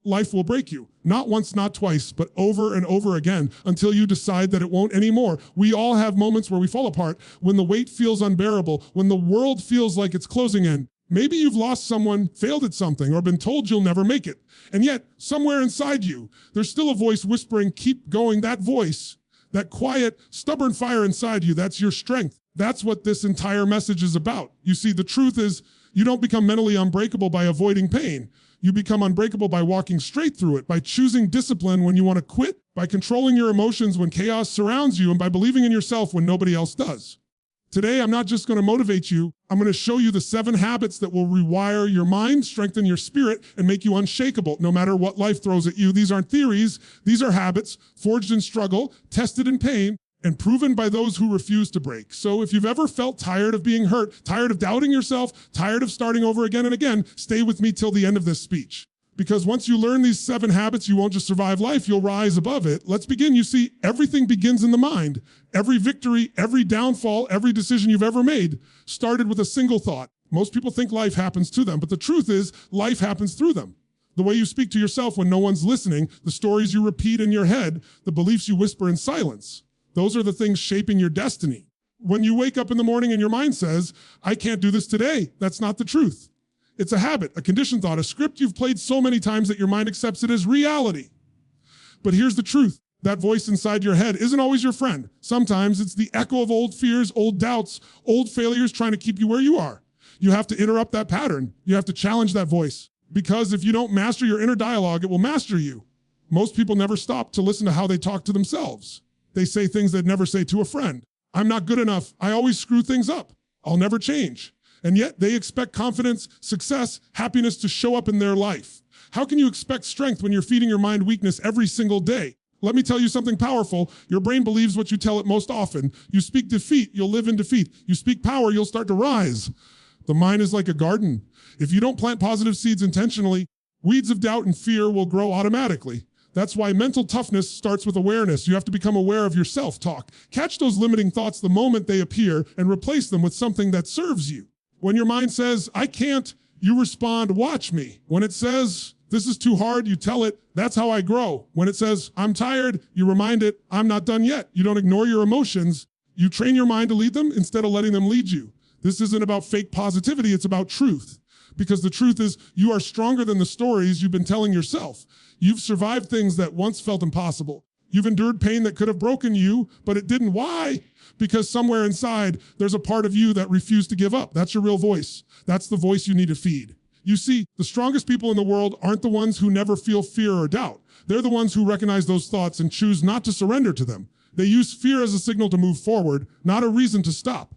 life will break you. Not once, not twice, but over and over again until you decide that it won't anymore. We all have moments where we fall apart, when the weight feels unbearable, when the world feels like it's closing in. Maybe you've lost someone, failed at something, or been told you'll never make it. And yet, somewhere inside you, there's still a voice whispering, keep going. That voice, that quiet, stubborn fire inside you, that's your strength. That's what this entire message is about. You see, the truth is, you don't become mentally unbreakable by avoiding pain. You become unbreakable by walking straight through it, by choosing discipline when you want to quit, by controlling your emotions when chaos surrounds you, and by believing in yourself when nobody else does. Today, I'm not just going to motivate you, I'm going to show you the 7 habits that will rewire your mind, strengthen your spirit, and make you unshakable no matter what life throws at you. These aren't theories, these are habits forged in struggle, tested in pain, and proven by those who refuse to break. So if you've ever felt tired of being hurt, tired of doubting yourself, tired of starting over again and again, stay with me till the end of this speech. Because once you learn these 7 habits, you won't just survive life, you'll rise above it. Let's begin. You see, everything begins in the mind. Every victory, every downfall, every decision you've ever made started with a single thought. Most people think life happens to them, but the truth is life happens through them. The way you speak to yourself when no one's listening, the stories you repeat in your head, the beliefs you whisper in silence. Those are the things shaping your destiny. When you wake up in the morning and your mind says, I can't do this today, that's not the truth. It's a habit, a conditioned thought, a script you've played so many times that your mind accepts it as reality. But here's the truth. That voice inside your head isn't always your friend. Sometimes it's the echo of old fears, old doubts, old failures trying to keep you where you are. You have to interrupt that pattern. You have to challenge that voice. Because if you don't master your inner dialogue, it will master you. Most people never stop to listen to how they talk to themselves. They say things they'd never say to a friend. I'm not good enough. I always screw things up. I'll never change. And yet they expect confidence, success, happiness to show up in their life. How can you expect strength when you're feeding your mind weakness every single day? Let me tell you something powerful. Your brain believes what you tell it most often. You speak defeat, you'll live in defeat. You speak power, you'll start to rise. The mind is like a garden. If you don't plant positive seeds intentionally, weeds of doubt and fear will grow automatically. That's why mental toughness starts with awareness. You have to become aware of your self-talk. Catch those limiting thoughts the moment they appear and replace them with something that serves you. When your mind says, I can't, you respond, watch me. When it says, this is too hard, you tell it, that's how I grow. When it says, I'm tired, you remind it, I'm not done yet. You don't ignore your emotions. You train your mind to lead them instead of letting them lead you. This isn't about fake positivity, it's about truth. Because the truth is, you are stronger than the stories you've been telling yourself. You've survived things that once felt impossible. You've endured pain that could have broken you, but it didn't. Why? Because somewhere inside, there's a part of you that refused to give up. That's your real voice. That's the voice you need to feed. You see, the strongest people in the world aren't the ones who never feel fear or doubt. They're the ones who recognize those thoughts and choose not to surrender to them. They use fear as a signal to move forward, not a reason to stop.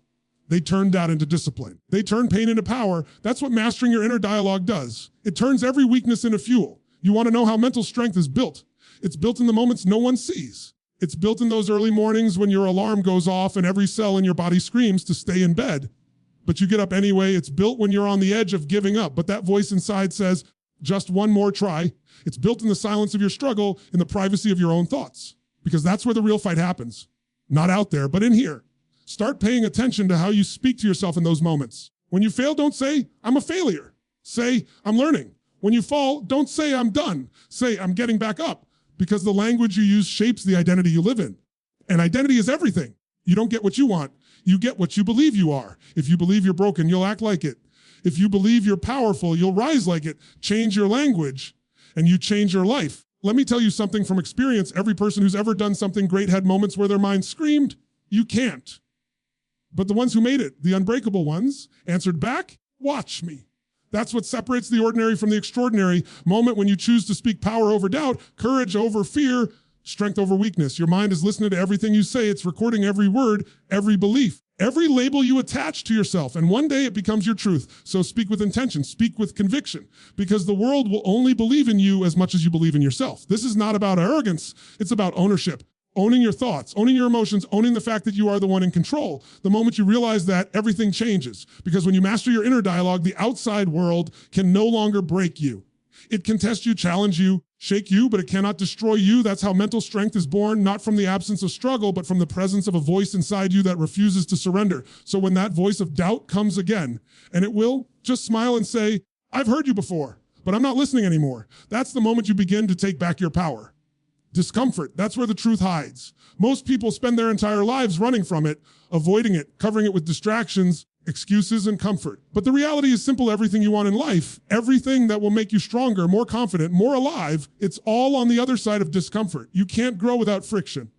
They turn doubt into discipline. They turn pain into power. That's what mastering your inner dialogue does. It turns every weakness into fuel. You want to know how mental strength is built? It's built in the moments no one sees. It's built in those early mornings when your alarm goes off and every cell in your body screams to stay in bed. But you get up anyway. It's built when you're on the edge of giving up. But that voice inside says, just one more try. It's built in the silence of your struggle, in the privacy of your own thoughts. Because that's where the real fight happens. Not out there, but in here. Start paying attention to how you speak to yourself in those moments. When you fail, don't say, I'm a failure. Say, I'm learning. When you fall, don't say, I'm done. Say, I'm getting back up. Because the language you use shapes the identity you live in. And identity is everything. You don't get what you want. You get what you believe you are. If you believe you're broken, you'll act like it. If you believe you're powerful, you'll rise like it. Change your language, and you change your life. Let me tell you something from experience. Every person who's ever done something great had moments where their mind screamed, you can't. But the ones who made it, the unbreakable ones, answered back, watch me. That's what separates the ordinary from the extraordinary. Moment when you choose to speak power over doubt, courage over fear, strength over weakness. Your mind is listening to everything you say. It's recording every word, every belief, every label you attach to yourself. And one day it becomes your truth. So speak with intention, speak with conviction, because the world will only believe in you as much as you believe in yourself. This is not about arrogance. It's about ownership. Owning your thoughts, owning your emotions, owning the fact that you are the one in control. The moment you realize that, everything changes. Because when you master your inner dialogue, the outside world can no longer break you. It can test you, challenge you, shake you, but it cannot destroy you. That's how mental strength is born, not from the absence of struggle, but from the presence of a voice inside you that refuses to surrender. So when that voice of doubt comes again, and it will, just smile and say, I've heard you before. but I'm not listening anymore. That's the moment you begin to take back your power. Discomfort, that's where the truth hides. Most people spend their entire lives running from it, avoiding it, covering it with distractions, excuses, and comfort. But the reality is simple: everything you want in life, everything that will make you stronger, more confident, more alive, it's all on the other side of discomfort. You can't grow without friction.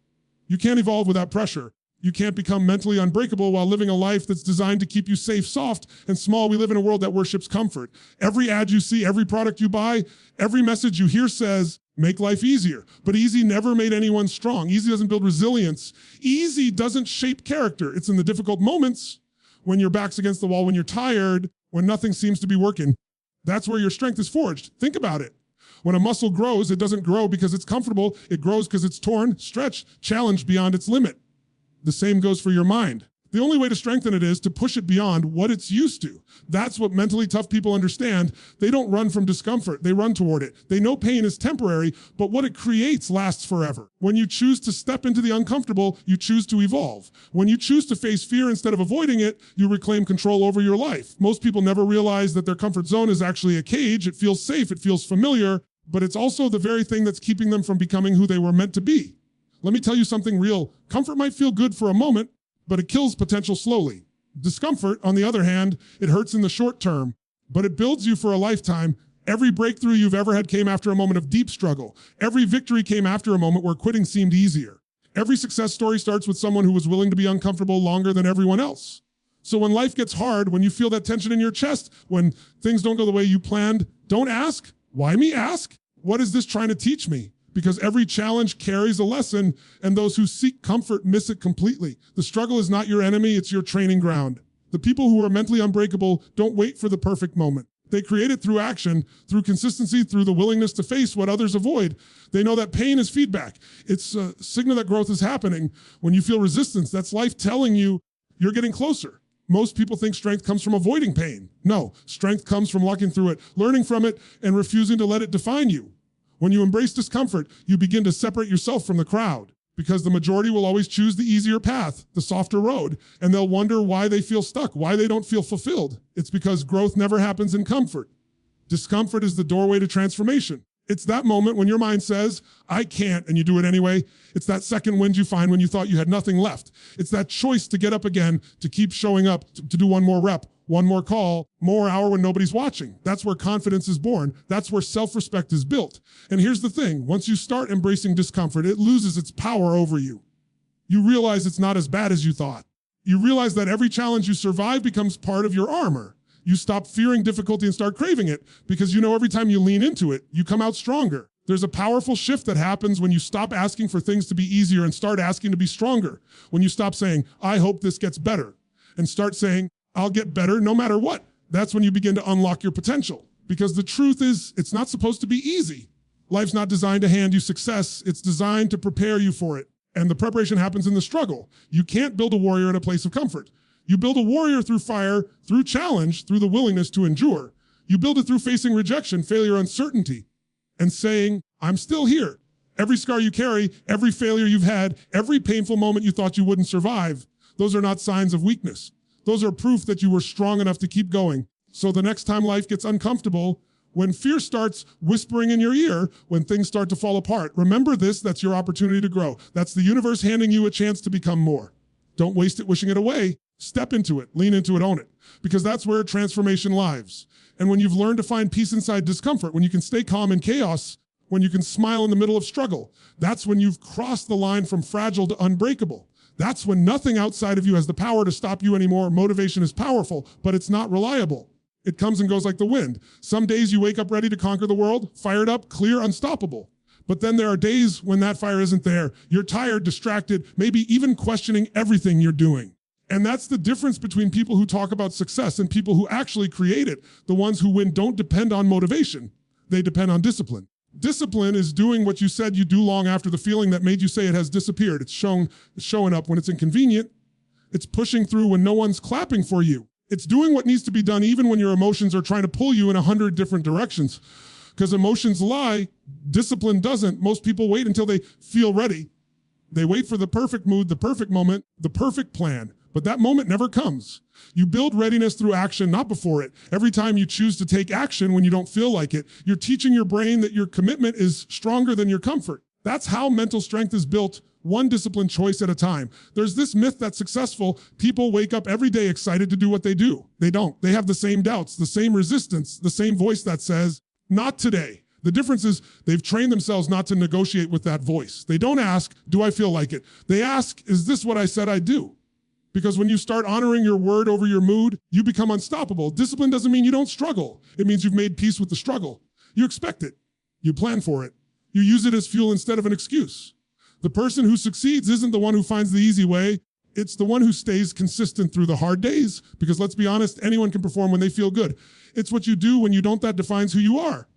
You can't evolve without pressure. You can't become mentally unbreakable while living a life that's designed to keep you safe, soft, and small. We live in a world that worships comfort. Every ad you see, every product you buy, every message you hear says, make life easier. But easy never made anyone strong. Easy doesn't build resilience. Easy doesn't shape character. It's in the difficult moments, when your back's against the wall, when you're tired, when nothing seems to be working. That's where your strength is forged. Think about it. When a muscle grows, it doesn't grow because it's comfortable. It grows because it's torn, stretched, challenged beyond its limit. The same goes for your mind. The only way to strengthen it is to push it beyond what it's used to. That's what mentally tough people understand. They don't run from discomfort. They run toward it. They know pain is temporary, but what it creates lasts forever. When you choose to step into the uncomfortable, you choose to evolve. When you choose to face fear instead of avoiding it, you reclaim control over your life. Most people never realize that their comfort zone is actually a cage. It feels safe. It feels familiar, but it's also the very thing that's keeping them from becoming who they were meant to be. Let me tell you something real. Comfort might feel good for a moment, but it kills potential slowly. Discomfort, on the other hand, it hurts in the short term, but it builds you for a lifetime. Every breakthrough you've ever had came after a moment of deep struggle. Every victory came after a moment where quitting seemed easier. Every success story starts with someone who was willing to be uncomfortable longer than everyone else. So when life gets hard, when you feel that tension in your chest, when things don't go the way you planned, don't ask, why me? Ask, what is this trying to teach me? Because every challenge carries a lesson, and those who seek comfort miss it completely. The struggle is not your enemy, it's your training ground. The people who are mentally unbreakable don't wait for the perfect moment. They create it through action, through consistency, through the willingness to face what others avoid. They know that pain is feedback. It's a signal that growth is happening. When you feel resistance, that's life telling you you're getting closer. Most people think strength comes from avoiding pain. No, strength comes from walking through it, learning from it, and refusing to let it define you. When you embrace discomfort, you begin to separate yourself from the crowd, because the majority will always choose the easier path, the softer road, and they'll wonder why they feel stuck, why they don't feel fulfilled. It's because growth never happens in comfort. Discomfort is the doorway to transformation. It's that moment when your mind says, I can't, and you do it anyway. It's that second wind you find when you thought you had nothing left. It's that choice to get up again, to keep showing up, to do one more rep, one more call, more hour when nobody's watching. That's where confidence is born. That's where self-respect is built. And here's the thing, once you start embracing discomfort, it loses its power over you. You realize it's not as bad as you thought. You realize that every challenge you survive becomes part of your armor. You stop fearing difficulty and start craving it, because you know every time you lean into it, you come out stronger. There's a powerful shift that happens when you stop asking for things to be easier and start asking to be stronger. When you stop saying, I hope this gets better, and start saying, I'll get better no matter what. That's when you begin to unlock your potential. Because the truth is, it's not supposed to be easy. Life's not designed to hand you success. It's designed to prepare you for it. And the preparation happens in the struggle. You can't build a warrior in a place of comfort. You build a warrior through fire, through challenge, through the willingness to endure. You build it through facing rejection, failure, uncertainty, and saying, I'm still here. Every scar you carry, every failure you've had, every painful moment you thought you wouldn't survive, those are not signs of weakness. Those are proof that you were strong enough to keep going. So the next time life gets uncomfortable, when fear starts whispering in your ear, when things start to fall apart, remember this, that's your opportunity to grow. That's the universe handing you a chance to become more. Don't waste it wishing it away. Step into it, lean into it, own it, because that's where transformation lies. And when you've learned to find peace inside discomfort, when you can stay calm in chaos, when you can smile in the middle of struggle, that's when you've crossed the line from fragile to unbreakable. That's when nothing outside of you has the power to stop you anymore. Motivation is powerful, but it's not reliable. It comes and goes like the wind. Some days you wake up ready to conquer the world, fired up, clear, unstoppable. But then there are days when that fire isn't there. You're tired, distracted, maybe even questioning everything you're doing. And that's the difference between people who talk about success and people who actually create it. The ones who win don't depend on motivation. They depend on discipline. Discipline is doing what you said you do long after the feeling that made you say it has disappeared. It's showing up when it's inconvenient. It's pushing through when no one's clapping for you. It's doing what needs to be done even when your emotions are trying to pull you in 100 different directions. Because emotions lie, discipline doesn't. Most people wait until they feel ready. They wait for the perfect mood, the perfect moment, the perfect plan. But that moment never comes. You build readiness through action, not before it. Every time you choose to take action when you don't feel like it, you're teaching your brain that your commitment is stronger than your comfort. That's how mental strength is built, one disciplined choice at a time. There's this myth that successful people wake up every day excited to do what they do. They don't. They have the same doubts, the same resistance, the same voice that says, not today. The difference is they've trained themselves not to negotiate with that voice. They don't ask, do I feel like it? They ask, is this what I said I'd do? Because when you start honoring your word over your mood, you become unstoppable. Discipline doesn't mean you don't struggle. It means you've made peace with the struggle. You expect it. You plan for it. You use it as fuel instead of an excuse. The person who succeeds isn't the one who finds the easy way. It's the one who stays consistent through the hard days. Because let's be honest, anyone can perform when they feel good. It's what you do when you don't that defines who you are.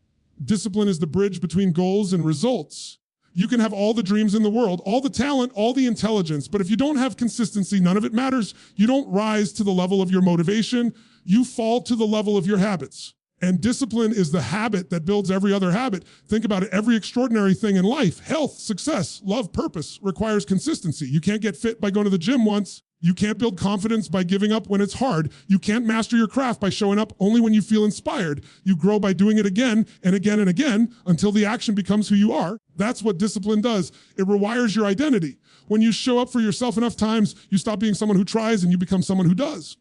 Discipline is the bridge between goals and results. You can have all the dreams in the world, all the talent, all the intelligence, but if you don't have consistency, none of it matters. You don't rise to the level of your motivation. You fall to the level of your habits. And discipline is the habit that builds every other habit. Think about it. Every extraordinary thing in life, health, success, love, purpose, requires consistency. You can't get fit by going to the gym once. You can't build confidence by giving up when it's hard. You can't master your craft by showing up only when you feel inspired. You grow by doing it again and again and again until the action becomes who you are. That's what discipline does. It rewires your identity. When you show up for yourself enough times, you stop being someone who tries and you become someone who does.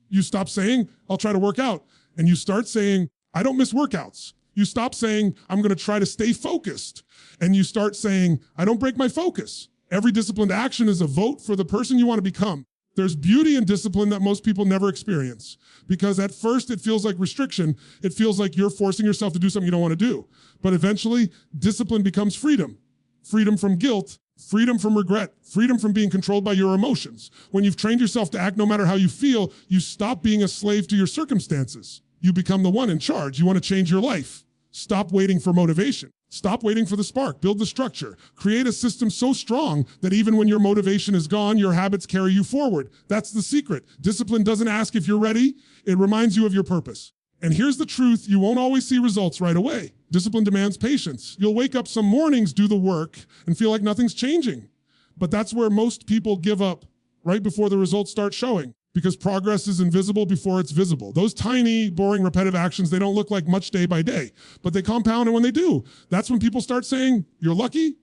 You stop saying, I'll try to work out. And you start saying, I don't miss workouts. You stop saying, I'm going to try to stay focused. And you start saying, I don't break my focus. Every disciplined action is a vote for the person you want to become. There's beauty in discipline that most people never experience. Because at first it feels like restriction. It feels like you're forcing yourself to do something you don't want to do. But eventually, discipline becomes freedom. Freedom from guilt, freedom from regret, freedom from being controlled by your emotions. When you've trained yourself to act no matter how you feel, you stop being a slave to your circumstances. You become the one in charge. You want to change your life. Stop waiting for motivation. Stop waiting for the spark. Build the structure. Create a system so strong that even when your motivation is gone, your habits carry you forward. That's the secret. Discipline doesn't ask if you're ready. It reminds you of your purpose. And here's the truth. You won't always see results right away. Discipline demands patience. You'll wake up some mornings, do the work, and feel like nothing's changing. But that's where most people give up, right before the results start showing. Because progress is invisible before it's visible. Those tiny, boring, repetitive actions, they don't look like much day by day, but they compound, and when they do, that's when people start saying, you're lucky?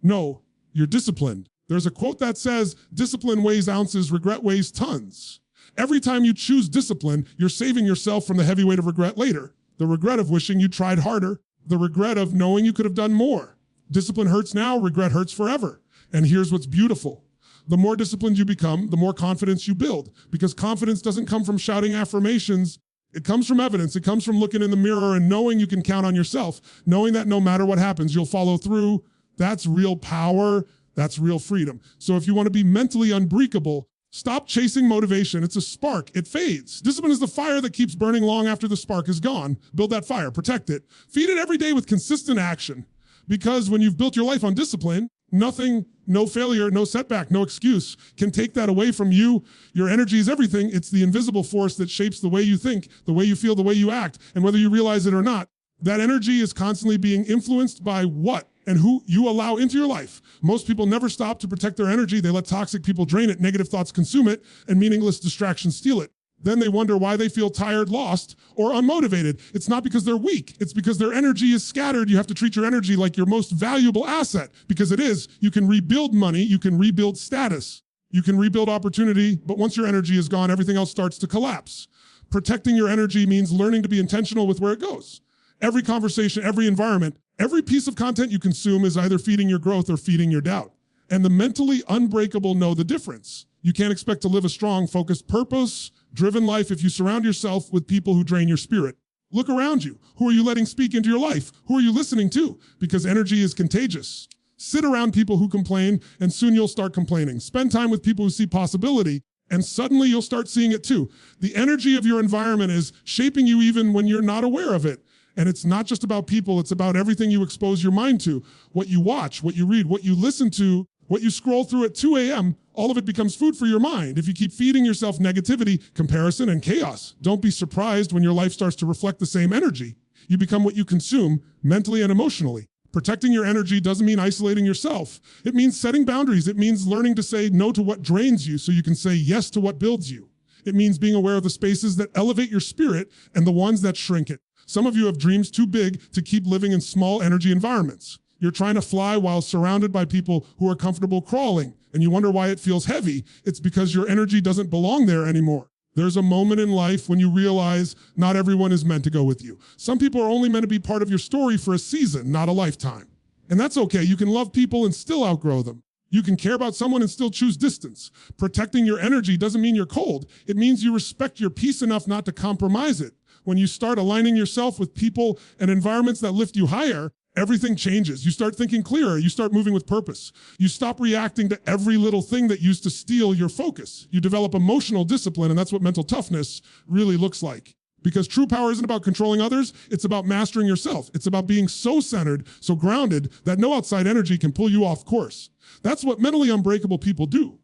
No, you're disciplined. There's a quote that says, discipline weighs ounces, regret weighs tons. Every time you choose discipline, you're saving yourself from the heavy weight of regret later. The regret of wishing you tried harder, the regret of knowing you could have done more. Discipline hurts now, regret hurts forever. And here's what's beautiful. The more disciplined you become, the more confidence you build. Because confidence doesn't come from shouting affirmations. It comes from evidence. It comes from looking in the mirror and knowing you can count on yourself. Knowing that no matter what happens, you'll follow through. That's real power. That's real freedom. So if you want to be mentally unbreakable, stop chasing motivation. It's a spark. It fades. Discipline is the fire that keeps burning long after the spark is gone. Build that fire. Protect it. Feed it every day with consistent action. Because when you've built your life on discipline, nothing, no failure, no setback, no excuse can take that away from you. Your energy is everything. It's the invisible force that shapes the way you think, the way you feel, the way you act. And whether you realize it or not, that energy is constantly being influenced by what and who you allow into your life. Most people never stop to protect their energy. They let toxic people drain it, negative thoughts consume it, and meaningless distractions steal it. Then they wonder why they feel tired, lost, or unmotivated. It's not because they're weak. It's because their energy is scattered. You have to treat your energy like your most valuable asset, because it is. You can rebuild money. You can rebuild status. You can rebuild opportunity. But once your energy is gone, everything else starts to collapse. Protecting your energy means learning to be intentional with where it goes. Every conversation, every environment, every piece of content you consume is either feeding your growth or feeding your doubt. And the mentally unbreakable know the difference. You can't expect to live a strong, focused, purpose-driven life if you surround yourself with people who drain your spirit. Look around you. Who are you letting speak into your life? Who are you listening to? Because energy is contagious. Sit around people who complain, and soon you'll start complaining. Spend time with people who see possibility, and suddenly you'll start seeing it too. The energy of your environment is shaping you even when you're not aware of it. And it's not just about people, it's about everything you expose your mind to. What you watch, what you read, what you listen to, what you scroll through at 2 a.m., all of it becomes food for your mind. If you keep feeding yourself negativity, comparison, and chaos, don't be surprised when your life starts to reflect the same energy. You become what you consume, mentally and emotionally. Protecting your energy doesn't mean isolating yourself. It means setting boundaries. It means learning to say no to what drains you so you can say yes to what builds you. It means being aware of the spaces that elevate your spirit and the ones that shrink it. Some of you have dreams too big to keep living in small energy environments. You're trying to fly while surrounded by people who are comfortable crawling, and you wonder why it feels heavy. It's because your energy doesn't belong there anymore. There's a moment in life when you realize not everyone is meant to go with you. Some people are only meant to be part of your story for a season, not a lifetime. And that's okay. You can love people and still outgrow them. You can care about someone and still choose distance. Protecting your energy doesn't mean you're cold. It means you respect your peace enough not to compromise it. When you start aligning yourself with people and environments that lift you higher, everything changes. You start thinking clearer. You start moving with purpose. You stop reacting to every little thing that used to steal your focus. You develop emotional discipline, and that's what mental toughness really looks like. Because true power isn't about controlling others, it's about mastering yourself. It's about being so centered, so grounded, that no outside energy can pull you off course. That's what mentally unbreakable people do.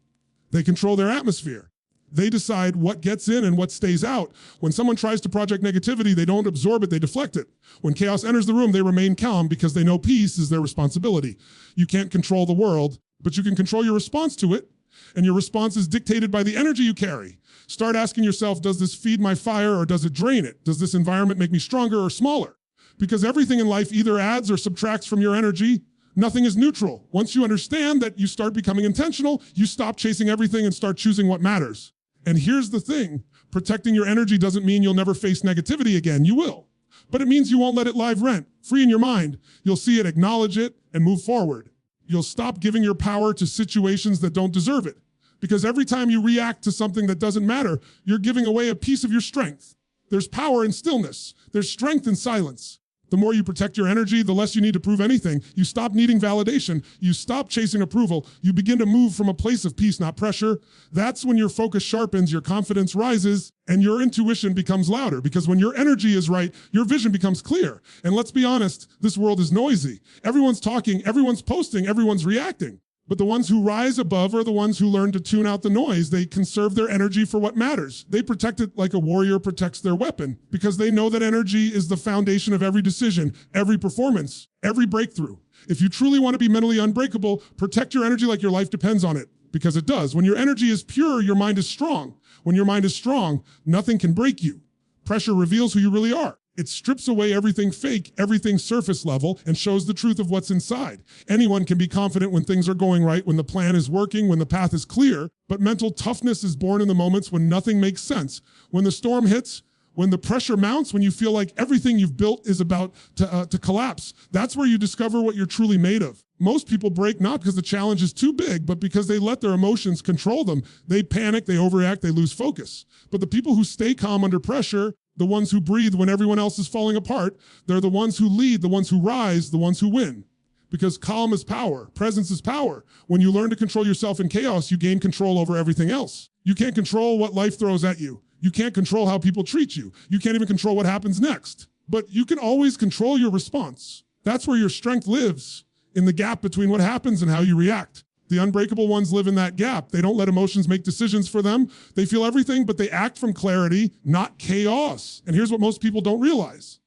They control their atmosphere. They decide what gets in and what stays out. When someone tries to project negativity, they don't absorb it, they deflect it. When chaos enters the room, they remain calm because they know peace is their responsibility. You can't control the world, but you can control your response to it, and your response is dictated by the energy you carry. Start asking yourself, does this feed my fire or does it drain it? Does this environment make me stronger or smaller? Because everything in life either adds or subtracts from your energy. Nothing is neutral. Once you understand that, you start becoming intentional, you stop chasing everything and start choosing what matters. And here's the thing, protecting your energy doesn't mean you'll never face negativity again. You will. But it means you won't let it live rent, free in your mind. You'll see it, acknowledge it, and move forward. You'll stop giving your power to situations that don't deserve it. Because every time you react to something that doesn't matter, you're giving away a piece of your strength. There's power in stillness. There's strength in silence. The more you protect your energy, the less you need to prove anything. You stop needing validation. You stop chasing approval. You begin to move from a place of peace, not pressure. That's when your focus sharpens, your confidence rises, and your intuition becomes louder. Because when your energy is right, your vision becomes clear. And let's be honest, this world is noisy. Everyone's talking, everyone's posting, everyone's reacting. But the ones who rise above are the ones who learn to tune out the noise. They conserve their energy for what matters. They protect it like a warrior protects their weapon because they know that energy is the foundation of every decision, every performance, every breakthrough. If you truly want to be mentally unbreakable, protect your energy like your life depends on it, because it does. When your energy is pure, your mind is strong. When your mind is strong, nothing can break you. Pressure reveals who you really are. It strips away everything fake, everything surface level, and shows the truth of what's inside. Anyone can be confident when things are going right, when the plan is working, when the path is clear, but mental toughness is born in the moments when nothing makes sense. When the storm hits, when the pressure mounts, when you feel like everything you've built is about to collapse, that's where you discover what you're truly made of. Most people break not because the challenge is too big, but because they let their emotions control them. They panic, they overreact, they lose focus. But the people who stay calm under pressure, the ones who breathe when everyone else is falling apart, they're the ones who lead, the ones who rise, the ones who win. Because calm is power, presence is power. When you learn to control yourself in chaos, you gain control over everything else. You can't control what life throws at you. You can't control how people treat you. You can't even control what happens next. But you can always control your response. That's where your strength lives, in the gap between what happens and how you react. The unbreakable ones live in that gap. They don't let emotions make decisions for them. They feel everything, but they act from clarity, not chaos. And here's what most people don't realize.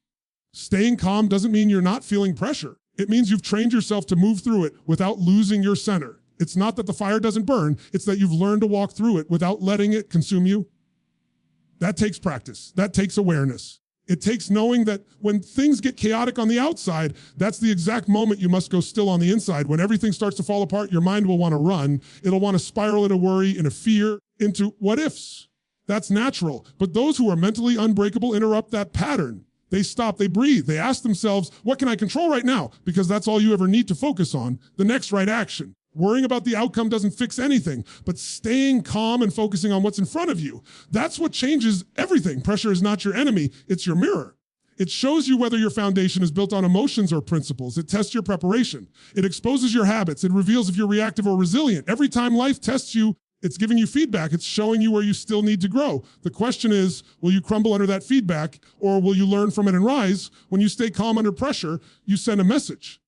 Staying calm doesn't mean you're not feeling pressure. It means you've trained yourself to move through it without losing your center. It's not that the fire doesn't burn. It's that you've learned to walk through it without letting it consume you. That takes practice. That takes awareness. It takes knowing that when things get chaotic on the outside, that's the exact moment you must go still on the inside. When everything starts to fall apart, your mind will want to run. It'll want to spiral into worry, into fear, into what ifs. That's natural. But those who are mentally unbreakable interrupt that pattern. They stop, they breathe, they ask themselves, what can I control right now? Because that's all you ever need to focus on, the next right action. Worrying about the outcome doesn't fix anything, but staying calm and focusing on what's in front of you, that's what changes everything. Pressure is not your enemy, it's your mirror. It shows you whether your foundation is built on emotions or principles. It tests your preparation. It exposes your habits. It reveals if you're reactive or resilient. Every time life tests you, it's giving you feedback. It's showing you where you still need to grow. The question is, will you crumble under that feedback, or will you learn from it and rise? When you stay calm under pressure, you send a message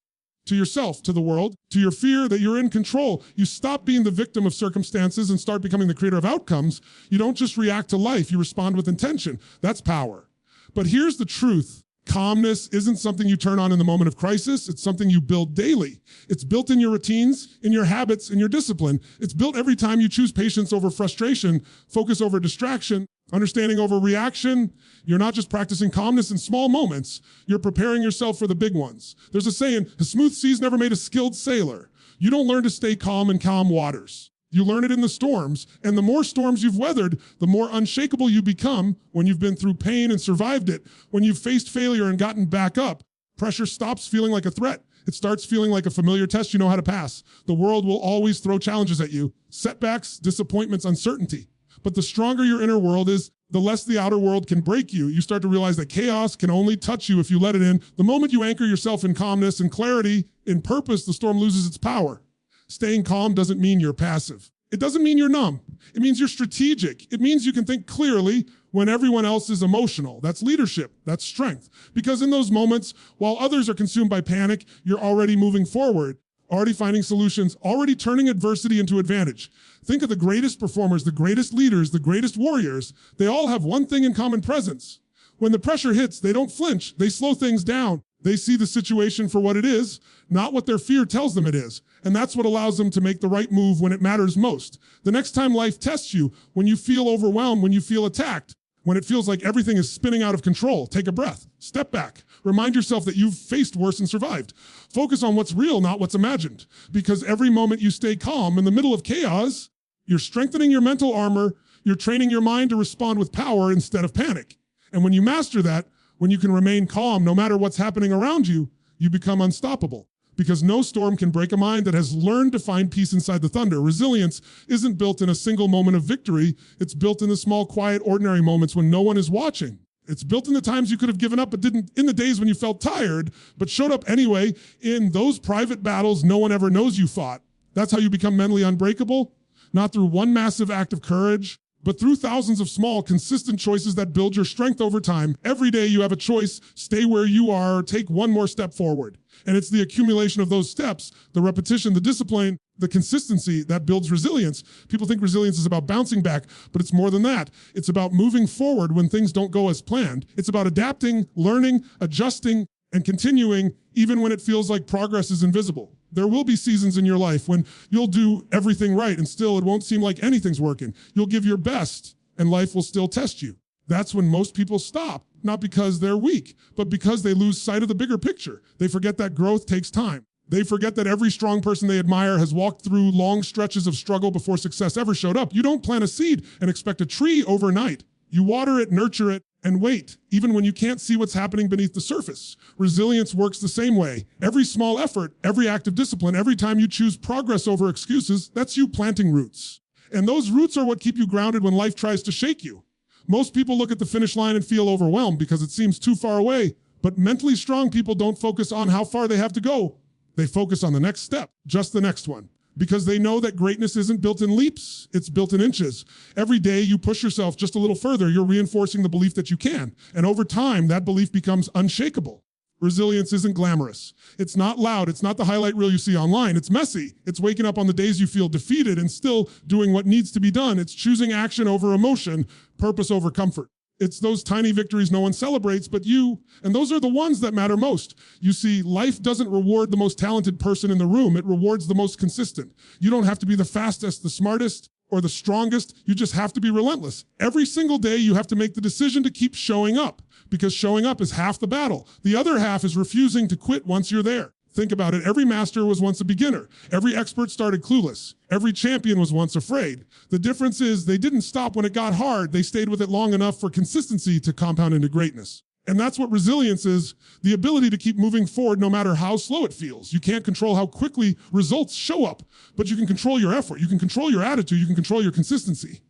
to yourself, to the world, to your fear that you're in control. You stop being the victim of circumstances and start becoming the creator of outcomes. You don't just react to life, you respond with intention. That's power. But here's the truth. Calmness isn't something you turn on in the moment of crisis. It's something you build daily. It's built in your routines, in your habits, in your discipline. It's built every time you choose patience over frustration, focus over distraction, understanding over reaction. You're not just practicing calmness in small moments. You're preparing yourself for the big ones. There's a saying, a smooth sea's never made a skilled sailor. You don't learn to stay calm in calm waters. You learn it in the storms, and the more storms you've weathered, the more unshakable you become when you've been through pain and survived it. When you've faced failure and gotten back up, pressure stops feeling like a threat. It starts feeling like a familiar test you know how to pass. The world will always throw challenges at you, setbacks, disappointments, uncertainty. But the stronger your inner world is, the less the outer world can break you. You start to realize that chaos can only touch you if you let it in. The moment you anchor yourself in calmness and clarity, in purpose, the storm loses its power. Staying calm doesn't mean you're passive. It doesn't mean you're numb. It means you're strategic. It means you can think clearly when everyone else is emotional. That's leadership. That's strength. Because in those moments, while others are consumed by panic, you're already moving forward, already finding solutions, already turning adversity into advantage. Think of the greatest performers, the greatest leaders, the greatest warriors. They all have one thing in common: presence. When the pressure hits, they don't flinch. They slow things down. They see the situation for what it is, not what their fear tells them it is. And that's what allows them to make the right move when it matters most. The next time life tests you, when you feel overwhelmed, when you feel attacked, when it feels like everything is spinning out of control, take a breath, step back, remind yourself that you've faced worse and survived. Focus on what's real, not what's imagined. Because every moment you stay calm in the middle of chaos, you're strengthening your mental armor, you're training your mind to respond with power instead of panic. And when you master that, when you can remain calm no matter what's happening around you, you become unstoppable. Because no storm can break a mind that has learned to find peace inside the thunder. Resilience isn't built in a single moment of victory. It's built in the small, quiet, ordinary moments when no one is watching. It's built in the times you could have given up but didn't, in the days when you felt tired but showed up anyway, in those private battles no one ever knows you fought. That's how you become mentally unbreakable. Not through one massive act of courage, but through thousands of small, consistent choices that build your strength over time. Every day you have a choice: stay where you are or take one more step forward. And it's the accumulation of those steps, the repetition, the discipline, the consistency that builds resilience. People think resilience is about bouncing back, but it's more than that. It's about moving forward when things don't go as planned. It's about adapting, learning, adjusting, and continuing even when it feels like progress is invisible. There will be seasons in your life when you'll do everything right and still it won't seem like anything's working. You'll give your best and life will still test you. That's when most people stop, not because they're weak, but because they lose sight of the bigger picture. They forget that growth takes time. They forget that every strong person they admire has walked through long stretches of struggle before success ever showed up. You don't plant a seed and expect a tree overnight. You water it, nurture it, and wait, even when you can't see what's happening beneath the surface. Resilience works the same way. Every small effort, every act of discipline, every time you choose progress over excuses, that's you planting roots. And those roots are what keep you grounded when life tries to shake you. Most people look at the finish line and feel overwhelmed because it seems too far away. But mentally strong people don't focus on how far they have to go. They focus on the next step, just the next one. Because they know that greatness isn't built in leaps, it's built in inches. Every day you push yourself just a little further, you're reinforcing the belief that you can. And over time, that belief becomes unshakable. Resilience isn't glamorous. It's not loud. It's not the highlight reel you see online. It's messy. It's waking up on the days you feel defeated and still doing what needs to be done. It's choosing action over emotion, purpose over comfort. It's those tiny victories no one celebrates but you, and those are the ones that matter most. You see, life doesn't reward the most talented person in the room. It rewards the most consistent. You don't have to be the fastest, the smartest, or the strongest. You just have to be relentless. Every single day you have to make the decision to keep showing up, because showing up is half the battle. The other half is refusing to quit once you're there. Think about it. Every master was once a beginner. Every expert started clueless. Every champion was once afraid. The difference is they didn't stop when it got hard. They stayed with it long enough for consistency to compound into greatness. And that's what resilience is, the ability to keep moving forward no matter how slow it feels. You can't control how quickly results show up, but you can control your effort. You can control your attitude. You can control your consistency.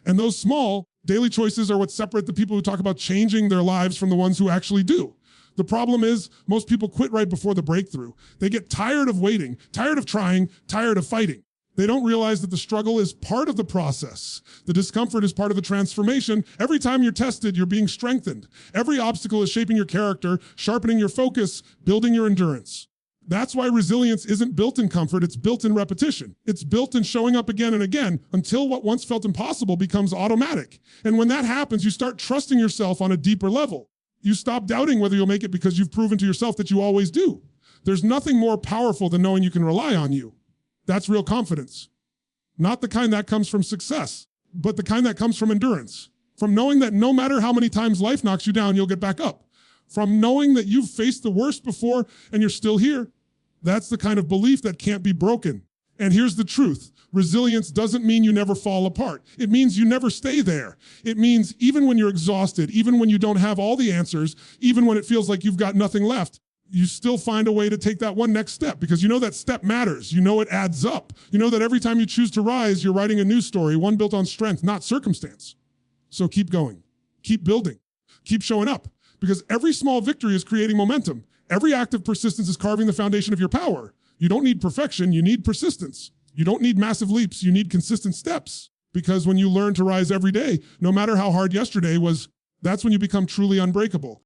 And those small daily choices are what separate the people who talk about changing their lives from the ones who actually do. The problem is most people quit right before the breakthrough. They get tired of waiting, tired of trying, tired of fighting. They don't realize that the struggle is part of the process. The discomfort is part of the transformation. Every time you're tested, you're being strengthened. Every obstacle is shaping your character, sharpening your focus, building your endurance. That's why resilience isn't built in comfort, it's built in repetition. It's built in showing up again and again until what once felt impossible becomes automatic. And when that happens, you start trusting yourself on a deeper level. You stop doubting whether you'll make it because you've proven to yourself that you always do. There's nothing more powerful than knowing you can rely on you. That's real confidence. Not the kind that comes from success, but the kind that comes from endurance. From knowing that no matter how many times life knocks you down, you'll get back up. From knowing that you've faced the worst before and you're still here. That's the kind of belief that can't be broken. And here's the truth. Resilience doesn't mean you never fall apart. It means you never stay there. It means even when you're exhausted, even when you don't have all the answers, even when it feels like you've got nothing left, you still find a way to take that one next step because you know that step matters. You know it adds up. You know that every time you choose to rise, you're writing a new story, one built on strength, not circumstance. So keep going, keep building, keep showing up because every small victory is creating momentum. Every act of persistence is carving the foundation of your power. You don't need perfection, you need persistence. You don't need massive leaps, you need consistent steps. Because when you learn to rise every day, no matter how hard yesterday was, that's when you become truly unbreakable.